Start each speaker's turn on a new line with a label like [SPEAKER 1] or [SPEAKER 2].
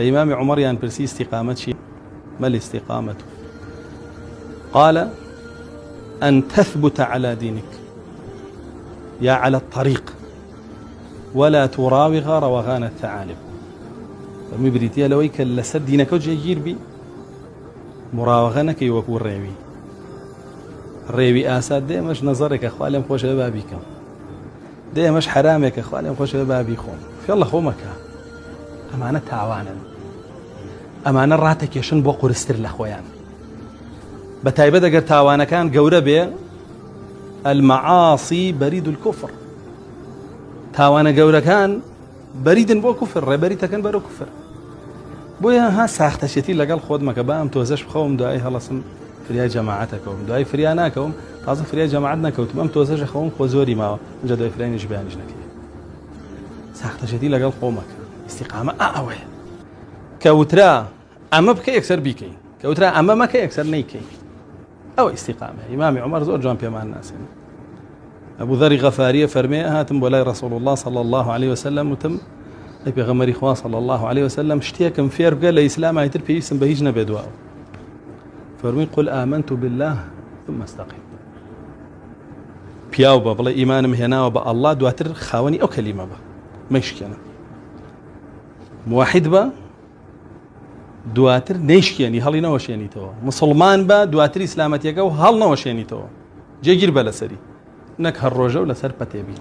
[SPEAKER 1] لإمام عمر يعني برسي استقامة شيء ما الاستقامة؟ قال أن تثبت على دينك يا على الطريق ولا تراوغ روغان الثعالب. المبريتيا لويك لسر دينك وجيجير بي مراوغانك يوكو الريوي آساد دي مش نظرك أخوالي خوش بابيكم دي مش حرامك أخوالي خوش بابيكم في الله خومك أمانة تعوانا أمانة راتك يشن بو قرستر لأخويان بتايبة دقر تعوانا كان قورة بي المعاصي بريد الكفر تاوانا قورة كان بريد بو كفر بريد كان برو كفر بويا ها ساختشتي لقال خود مكبام توزش بخوم دعاي هلصم فريا جماعتكم دعاي فرياناكم تازم فريا جماعتنا كوتم توزش خوم خوزوري ما جا دعاي فريان جبانيش نكي ساختشتي لقال خومك استقامة أوي كوترا أما بكي يكسر بيكي كوترا أما ما كي يكسر نيكي أو استقامة إمام عمر زور جامبيا مع الناس أبو ذر غفارية فرميها هاتم ولاي رسول الله صلى الله عليه وسلم وتم أبي غمري إخوان صلى الله عليه وسلم اشتيكم فير قال الإسلام هيتر في اسم بهيجنا بدواء فرمي قل آمنت بالله ثم استقيم بياوبا بلا إيمان مهنا وبا الله دواتر خاوني أو كلمة با مشكينا موحد با دواتر نيشكيني هل نوشيني تو مسلمان با دواتر إسلامتي هل نوشيني تو جيجير بلا سري نك هالروجة ولا سر بتيبي